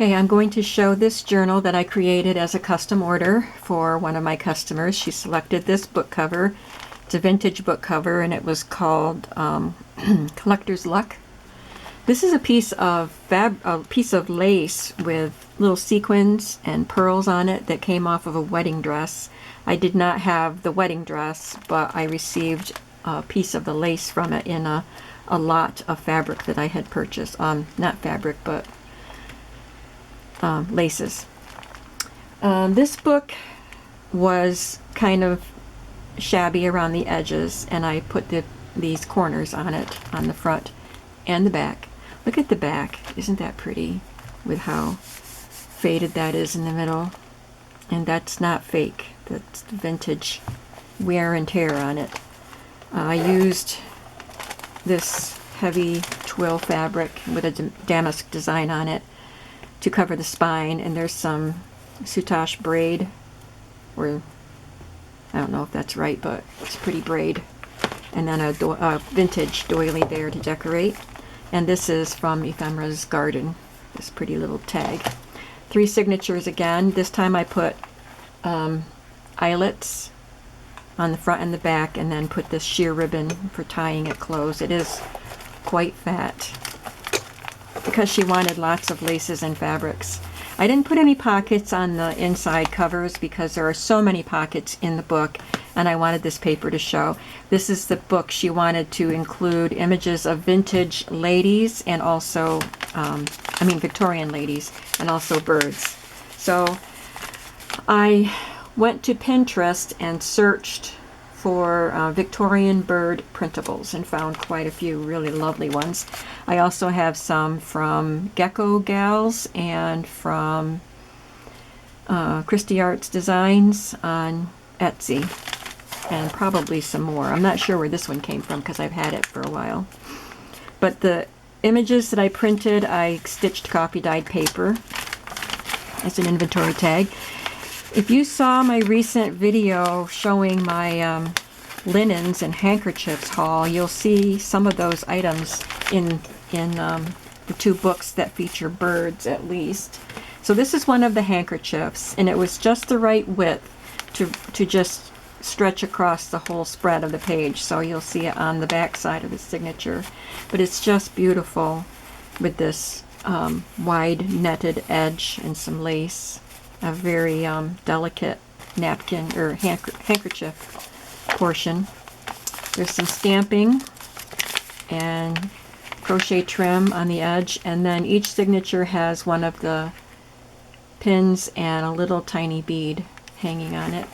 Okay, I'm going to show this journal that I created as a custom order for one of my customers. She selected this book cover. It's a vintage book cover, and it was called Collector's Luck. This is a piece of lace with little sequins and pearls on it that came off of a wedding dress. I did not have the wedding dress, but I received a piece of the lace from it in a lot of fabric that I had purchased. Not fabric, but laces. This book was kind of shabby around the edges, and I put these corners on it, on the front and the back. Look at the back. Isn't that pretty with how faded that is in the middle? And that's not fake. That's vintage wear and tear on it. I used this heavy twill fabric with a damask design on it to cover the spine, and there's some soutache braid, or I don't know if that's right, but it's pretty braid, and then a vintage doily there to decorate. And this is from Ephemera's Garden, this pretty little tag. 3 signatures again. This time I put eyelets on the front and the back, and then put this sheer ribbon for tying it closed. It is quite fat because she wanted lots of laces and fabrics. I didn't put any pockets on the inside covers because there are so many pockets in the book, and I wanted this paper to show. This is the book she wanted to include images of vintage ladies and also, Victorian ladies, and also birds. So I went to Pinterest and searched for Victorian bird printables and found quite a few really lovely ones. I also have some from Gecko Gals and from Christy Arts Designs on Etsy, and probably some more. I'm not sure where this one came from because I've had it for a while. But the images that I printed, I stitched copy dyed paper as an inventory tag. If you saw my recent video showing my linens and handkerchiefs haul, you'll see some of those items in the 2 books that feature birds at least. So this is one of the handkerchiefs, and it was just the right width to just stretch across the whole spread of the page, so you'll see it on the back side of the signature. But it's just beautiful with this wide netted edge and some lace. A very delicate napkin or handkerchief portion. There's some stamping and crochet trim on the edge, and then each signature has one of the pins and a little tiny bead hanging on it.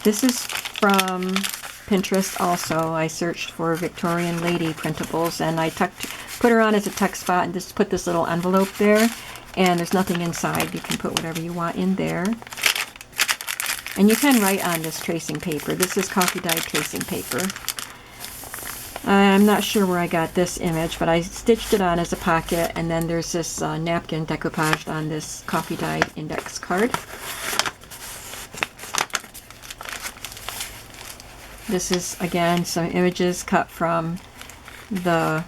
This is from Pinterest also. I searched for Victorian lady printables, and I put her on as a tuck spot and just put this little envelope there. And there's nothing inside. You can put whatever you want in there. And you can write on this tracing paper. This is coffee dyed tracing paper. I'm not sure where I got this image, but I stitched it on as a pocket, and then there's this napkin decoupaged on this coffee dyed index card. This is, again, some images cut from the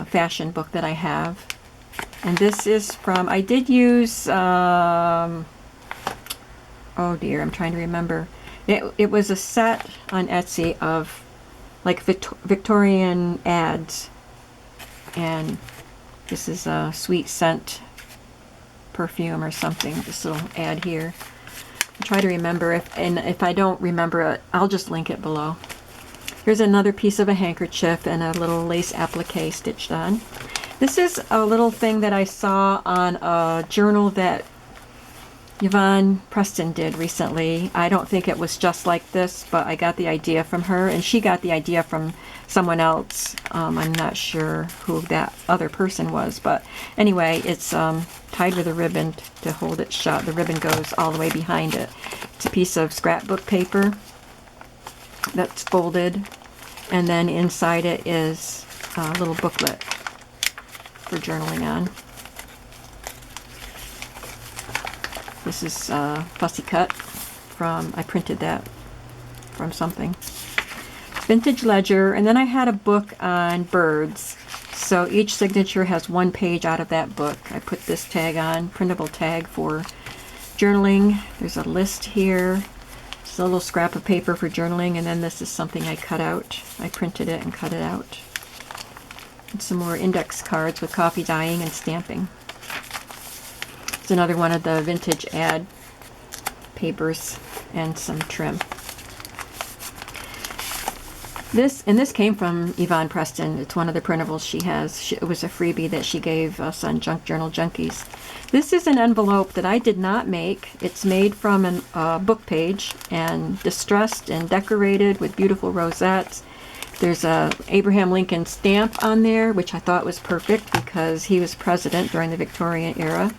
fashion book that I have. And this is from, I did use, oh dear, I'm trying to remember. It was a set on Etsy of like Victorian ads. And this is a sweet scent perfume or something, this little ad here. I'll try to remember, if I don't remember it, I'll just link it below. Here's another piece of a handkerchief and a little lace applique stitched on. This is a little thing that I saw on a journal that Yvonne Preston did recently. I don't think it was just like this, but I got the idea from her, and she got the idea from someone else. I'm not sure who that other person was, but anyway, it's tied with a ribbon to hold it shut. The ribbon goes all the way behind it. It's a piece of scrapbook paper that's folded, and then inside it is a little booklet for journaling on. This is Fussy Cut from, I printed that from something. Vintage ledger, and then I had a book on birds. So each signature has one page out of that book. I put this tag on, printable tag for journaling. There's a list here. Just a little scrap of paper for journaling, and then this is something I cut out. I printed it and cut it out. And some more index cards with coffee dyeing and stamping. It's another one of the vintage ad papers and some trim. This came from Yvonne Preston. It's one of the printables she has. It was a freebie that she gave us on Junk Journal Junkies. This is an envelope that I did not make. It's made from a book page and distressed and decorated with beautiful rosettes. There's a Abraham Lincoln stamp on there, which I thought was perfect because he was president during the Victorian era.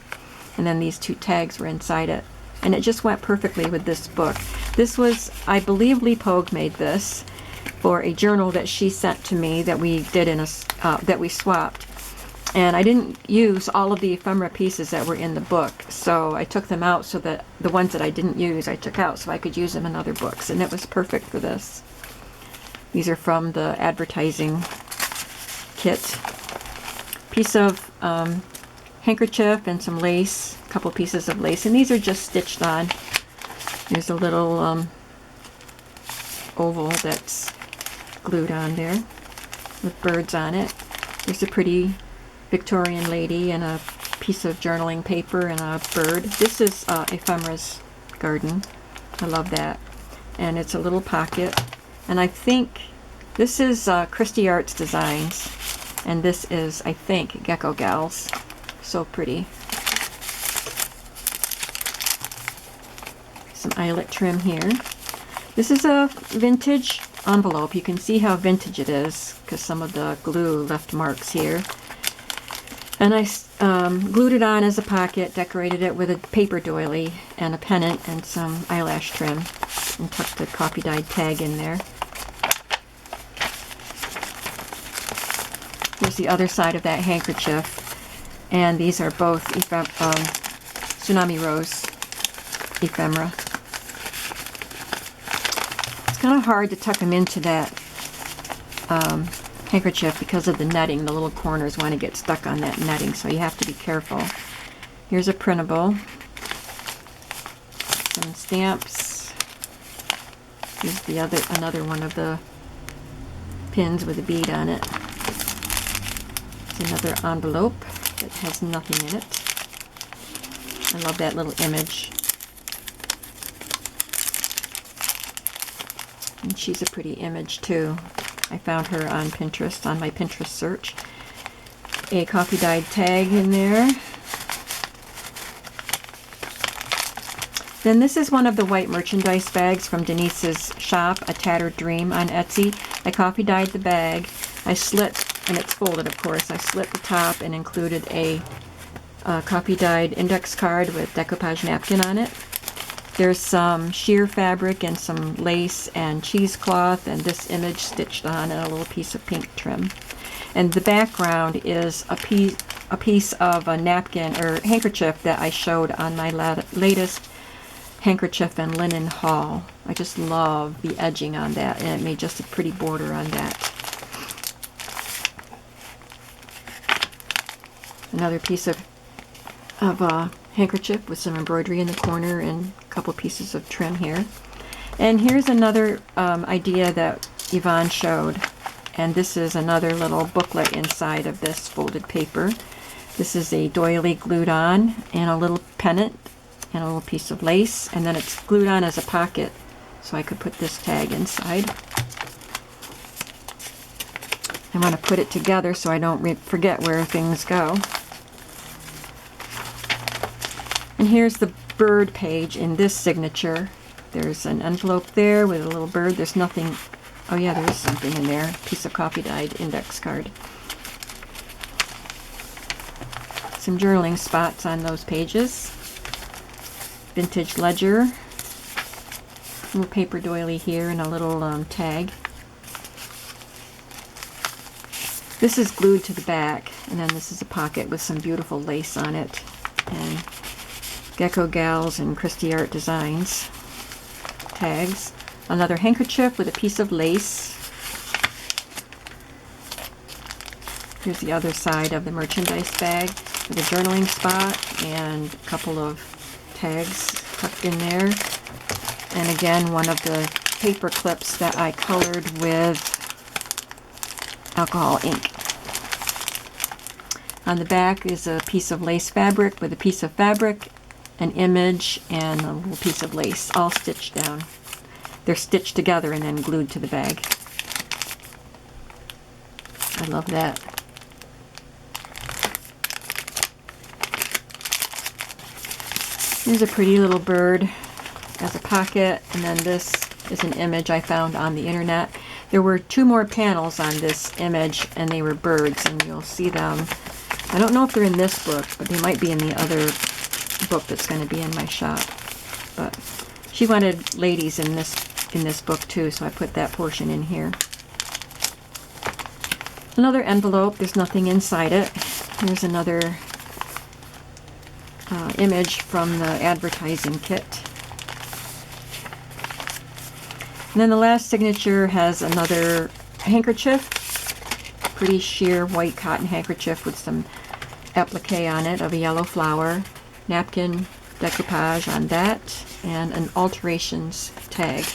And then these two tags were inside it. And it just went perfectly with this book. This was, I believe Lee Pogue made this for a journal that she sent to me that we did that we swapped. And I didn't use all of the ephemera pieces that were in the book, so I took them out so that the ones that I didn't use I took out so I could use them in other books, and it was perfect for this. These are from the advertising kit. Piece of handkerchief and some lace, a couple pieces of lace, and these are just stitched on. There's a little oval that's glued on there with birds on it. There's a pretty Victorian lady and a piece of journaling paper and a bird. This is Ephemera's Garden. I love that. And it's a little pocket. And I think this is Christy Arts Designs. And this is, I think, Gecko Gals. So pretty. Some eyelet trim here. This is a vintage envelope. You can see how vintage it is because some of the glue left marks here. And I glued it on as a pocket, decorated it with a paper doily and a pennant and some eyelash trim, and tucked the coffee dyed tag in there. Here's the other side of that handkerchief, and these are both Tsunami Rose ephemera. It's kind of hard to tuck them into that handkerchief because of the netting. The little corners want to get stuck on that netting, so you have to be careful. Here's a printable. Some stamps. Here's the another one of the pins with a bead on it. It's another envelope that has nothing in it. I love that little image. And she's a pretty image too. I found her on Pinterest, on my Pinterest search. A coffee dyed tag in there. Then this is one of the white merchandise bags from Denise's shop, A Tattered Dream on Etsy. I coffee dyed the bag. I slit, and it's folded of course, I slit the top and included a coffee dyed index card with decoupage napkin on it. There's some sheer fabric and some lace and cheesecloth, and this image stitched on and a little piece of pink trim. And the background is a piece of a napkin or handkerchief that I showed on my latest handkerchief and linen haul. I just love the edging on that, and it made just a pretty border on that. Another piece of handkerchief with some embroidery in the corner and a couple pieces of trim here. And here's another idea that Yvonne showed, and this is another little booklet inside of this folded paper. This is a doily glued on and a little pennant and a little piece of lace, and then it's glued on as a pocket so I could put this tag inside. I want to put it together so I don't forget where things go. And here's the bird page in this signature. There's an envelope there with a little bird. There's nothing, oh yeah, there is something in there. Piece of coffee dyed index card. Some journaling spots on those pages. Vintage ledger. Little paper doily here and a little tag. This is glued to the back, and then this is a pocket with some beautiful lace on it. And Gecko Gals and Christy Art Designs tags. Another handkerchief with a piece of lace. Here's the other side of the merchandise bag with a journaling spot and a couple of tags tucked in there. And again, one of the paper clips that I colored with alcohol ink. On the back is a piece of lace fabric with a piece of fabric, an image, and a little piece of lace, all stitched down. They're stitched together and then glued to the bag. I love that. Here's a pretty little bird as a pocket, and then this is an image I found on the internet. There were 2 more panels on this image, and they were birds, and you'll see them. I don't know if they're in this book, but they might be in the other book that's going to be in my shop. But she wanted ladies in this book too, so I put that portion in here. Another envelope. There's nothing inside it. Here's another image from the advertising kit. And then the last signature has another handkerchief, pretty sheer white cotton handkerchief with some applique on it of a yellow flower, napkin decoupage on that, and an alterations tag.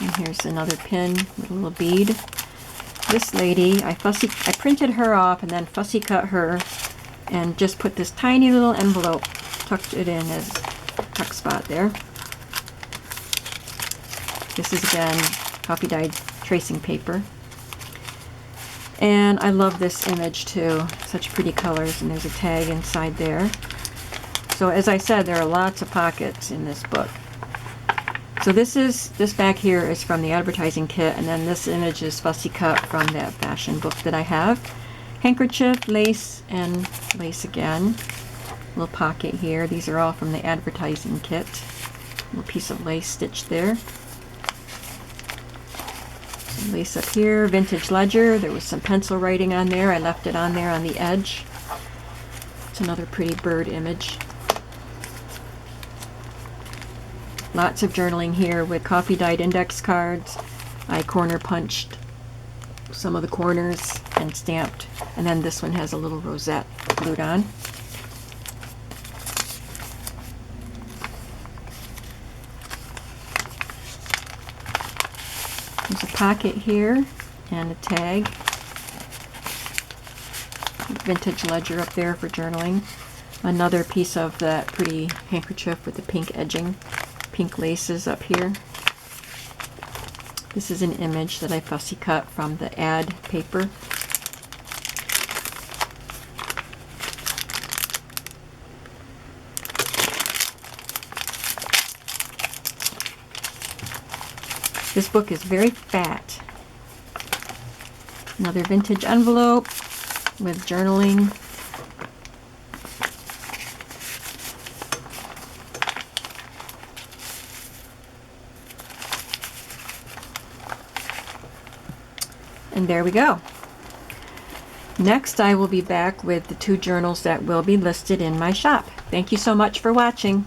And here's another pin with a little bead. This lady, I printed her off and then fussy cut her and just put this tiny little envelope, tucked it in as a tuck spot there. This is again coffee dyed tracing paper. And I love this image too. Such pretty colors, and there's a tag inside there. So as I said, there are lots of pockets in this book. So this back here is from the advertising kit, and then this image is fussy cut from that fashion book that I have. Handkerchief, lace, and lace again. Little pocket here. These are all from the advertising kit. Little piece of lace stitched there. Some lace up here. Vintage ledger. There was some pencil writing on there. I left it on there on the edge. It's another pretty bird image. Lots of journaling here with coffee dyed index cards. I corner punched some of the corners and stamped. And then this one has a little rosette glued on. There's a pocket here and a tag. Vintage ledger up there for journaling. Another piece of that pretty handkerchief with the pink edging. Pink laces up here. This is an image that I fussy cut from the ad paper. This book is very fat. Another vintage envelope with journaling. And there we go. Next, I will be back with the 2 journals that will be listed in my shop. Thank you so much for watching.